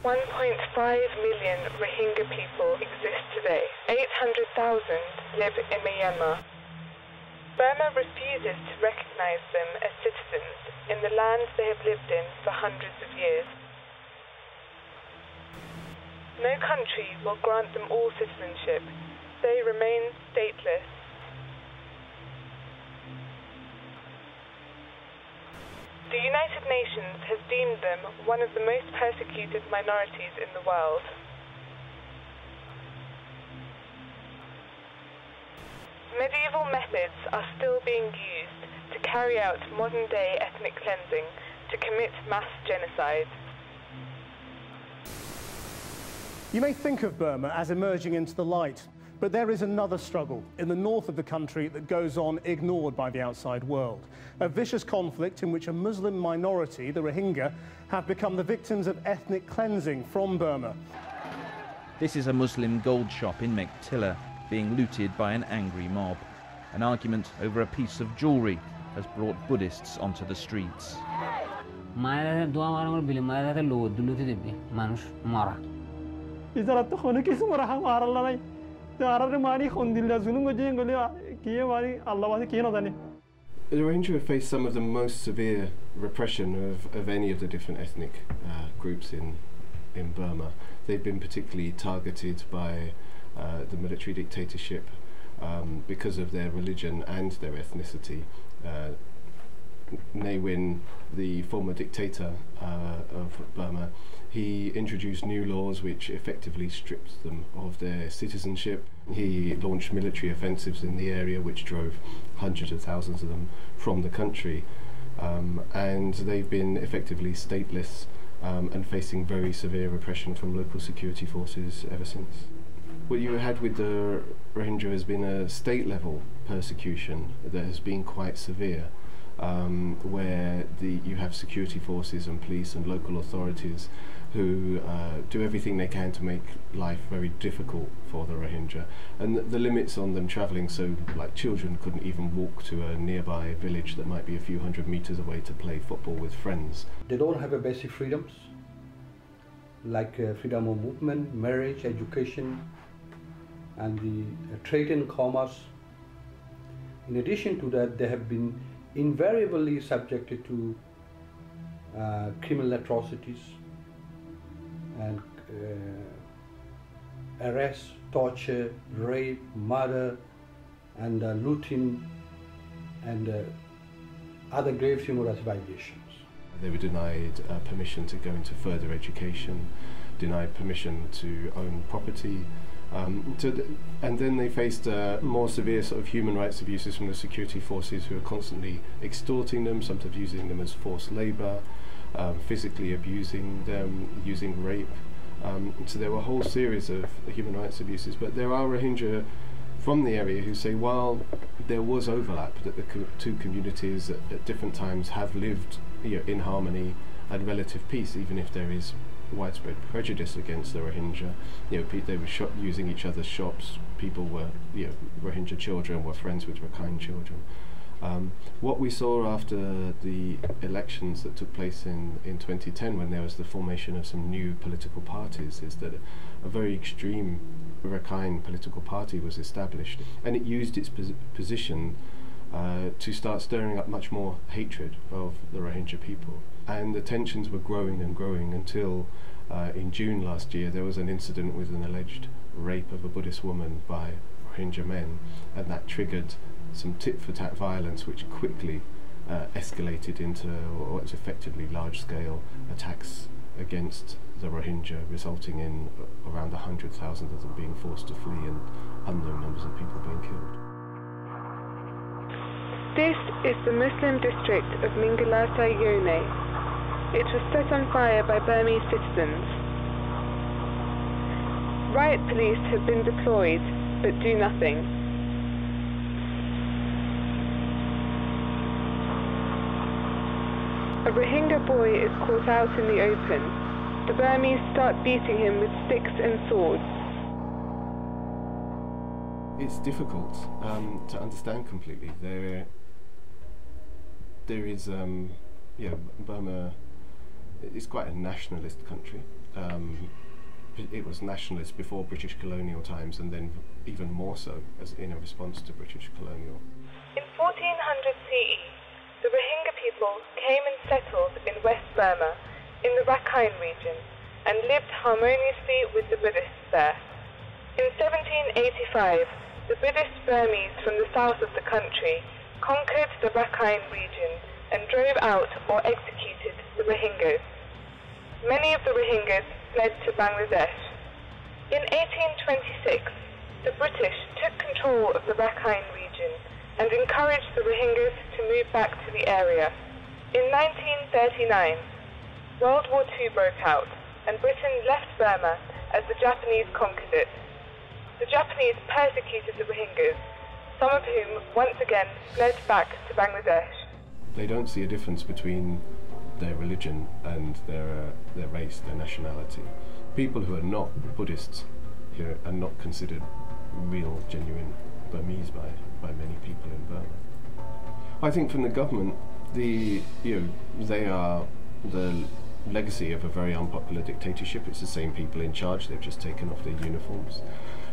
1.5 million Rohingya people exist today. 800,000 live in Myanmar. Burma refuses to recognise them as citizens in the land they have lived in for hundreds of years. No country will grant them all citizenship. They remain stateless. The United Nations has deemed them one of the most persecuted minorities in the world. Medieval methods are still being used to carry out modern-day ethnic cleansing, to commit mass genocide. You may think of Burma as emerging into the light, but there is another struggle in the north of the country that goes on ignored by the outside world. A vicious conflict in which a Muslim minority, the Rohingya, have become the victims of ethnic cleansing from Burma. This is a Muslim gold shop in Mektila, being looted by an angry mob. An argument over a piece of jewellery has brought Buddhists onto the streets. The Rohingya have faced some of the most severe repression of any of the different ethnic groups in Burma. They've been particularly targeted by the military dictatorship because of their religion and their ethnicity. Ne Win, the former dictator of Burma, he introduced new laws which effectively stripped them of their citizenship. He launched military offensives in the area which drove hundreds of thousands of them from the country, and they've been effectively stateless and facing very severe repression from local security forces ever since. What you had with the Rohingya has been a state-level persecution that has been quite severe, where you have security forces and police and local authorities who do everything they can to make life very difficult for the Rohingya, and the limits on them travelling, so like children couldn't even walk to a nearby village that might be a few hundred metres away to play football with friends. They don't have a basic freedoms like freedom of movement, marriage, education, and the trade and commerce. In addition to that, they have been invariably subjected to criminal atrocities and arrest, torture, rape, murder, and looting, and other grave human rights violations. They were denied permission to go into further education, denied permission to own property, and then they faced more severe sort of human rights abuses from the security forces, who are constantly extorting them, sometimes using them as forced labour, physically abusing them, using rape. So there were a whole series of human rights abuses, but there are Rohingya from the area who say while there was overlap, that the two communities at different times have lived in harmony and relative peace, even if there is widespread prejudice against the Rohingya. They were using each other's shops. People were, Rohingya children were friends with Rakhine children. What we saw after the elections that took place in 2010, when there was the formation of some new political parties, is that a very extreme Rakhine political party was established, and it used its position to start stirring up much more hatred of the Rohingya people. And the tensions were growing and growing until in June last year there was an incident with an alleged rape of a Buddhist woman by Rohingya men, and that triggered some tit-for-tat violence which quickly escalated into what was effectively large-scale attacks against the Rohingya, resulting in around 100,000 of them being forced to flee and unknown numbers of people being killed. This is the Muslim district of Mingalata Yone. It was set on fire by Burmese citizens. Riot police have been deployed, but do nothing. A Rohingya boy is caught out in the open. The Burmese start beating him with sticks and swords. It's difficult to understand completely. There is, Burma is quite a nationalist country. it was nationalist before British colonial times, and then even more so as in a response to British colonial. In 1400 CE, the Rohingya people came and settled in West Burma, in the Rakhine region, and lived harmoniously with the Buddhists there. In 1785, the Buddhist Burmese from the south of the country conquered the Rakhine region and drove out or executed the Rohingyas. Many of the Rohingyas fled to Bangladesh. In 1826, the British took control of the Rakhine region and encouraged the Rohingyas to move back to the area. In 1939, World War II broke out, and Britain left Burma as the Japanese conquered it. The Japanese persecuted the Rohingyas, some of whom once again fled back to Bangladesh. They don't see a difference between their religion and their race, their nationality. People who are not Buddhists here are not considered real, genuine Burmese by many people in Burma. I think from the government, they are the legacy of a very unpopular dictatorship. It's the same people in charge. They've just taken off their uniforms.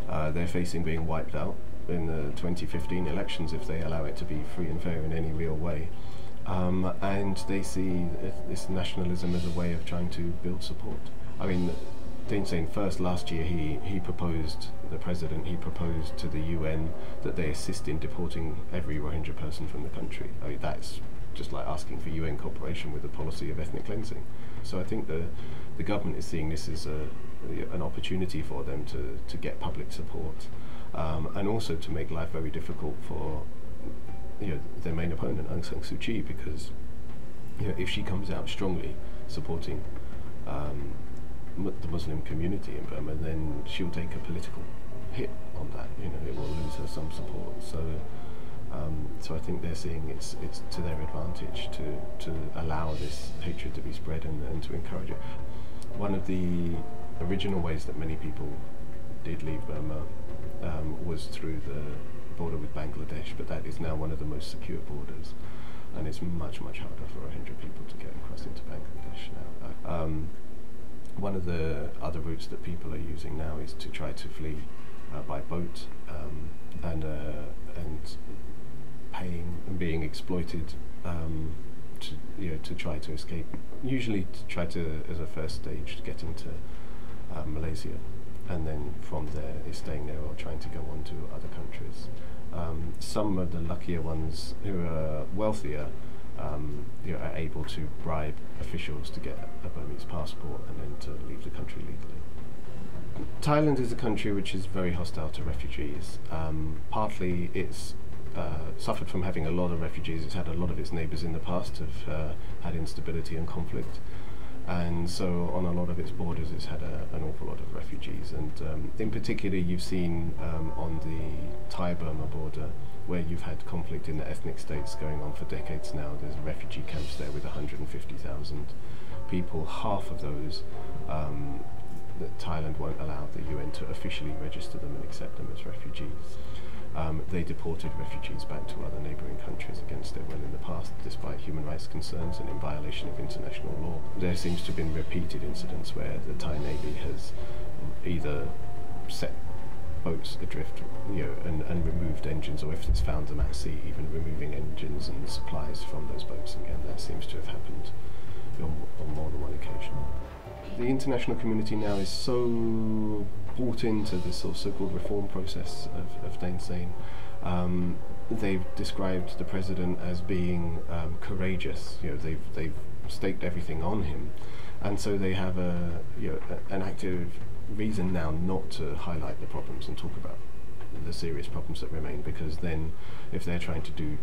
They're facing being wiped out in the 2015 elections if they allow it to be free and fair in any real way. And they see this nationalism as a way of trying to build support. I mean, Thein Sein first last year he proposed to the UN that they assist in deporting every Rohingya person from the country. I mean, that's just like asking for UN cooperation with a policy of ethnic cleansing. So I think the government is seeing this as an opportunity for them to get public support, and also to make life very difficult for their main opponent, Aung San Suu Kyi, because if she comes out strongly supporting the Muslim community in Burma, then she'll take a political hit on that. It will lose her some support. So I think they're seeing it's to their advantage to allow this hatred to be spread and to encourage it. One of the original ways that many people did leave Burma was through the border with Bangladesh, but that is now one of the most secure borders, and it's much, much harder for Rohingya people to get across into Bangladesh now. One of the other routes that people are using now is to try to flee by boat, and paying and being exploited to try to escape. Usually to try to, as a first stage, to get into Malaysia, and then from there is staying there or trying to go on to other countries. Some of the luckier ones who are wealthier are able to bribe officials to get a Burmese passport and then to leave the country legally. Thailand is a country which is very hostile to refugees. Partly it's suffered from having a lot of refugees. It's had a lot of its neighbours in the past have had instability and conflict, and so on a lot of its borders it's had an awful lot of refugees, and in particular you've seen on the Thai-Burma border, where you've had conflict in the ethnic states going on for decades now. There's refugee camps there with 150,000 people. Half of those that Thailand won't allow the UN to officially register them and accept them as refugees. They deported refugees back to other neighbouring countries against their will in the past, despite human rights concerns and in violation of international law. There seems to have been repeated incidents where the Thai Navy has either set boats adrift, and removed engines, or if it's found them at sea, even removing engines and supplies from those boats again. That seems to have happened on more than one occasion. The international community now is so bought into this sort of so-called reform process of Thein Sein. They've described the president as being courageous. They've staked everything on him, and so they have an active reason now not to highlight the problems and talk about the serious problems that remain, because then if they're trying to do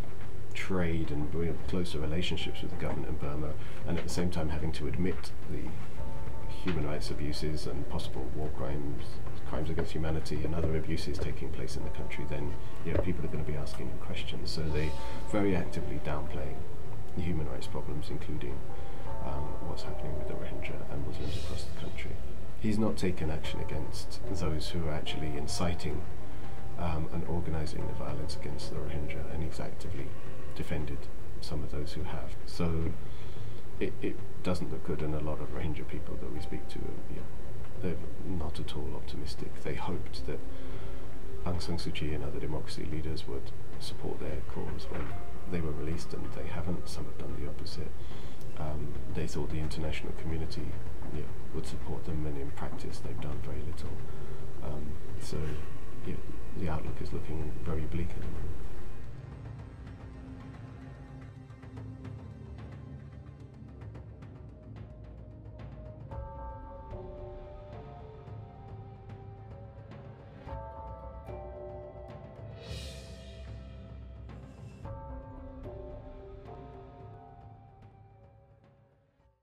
trade and closer relationships with the government in Burma, and at the same time having to admit the human rights abuses and possible war crimes, crimes against humanity and other abuses taking place in the country, then people are going to be asking him questions. So they very actively downplaying the human rights problems, including what's happening with the Rohingya and Muslims across the country. He's not taken action against those who are actually inciting and organising the violence against the Rohingya, and he's actively defended some of those who have. So it doesn't look good, and a lot of Rohingya people that we speak to, they're not at all optimistic. They hoped that Aung San Suu Kyi and other democracy leaders would support their cause when they were released, and they haven't. Some have done the opposite. They thought the international community would support them, and in practice they've done very little. So the outlook is looking very bleak at the moment.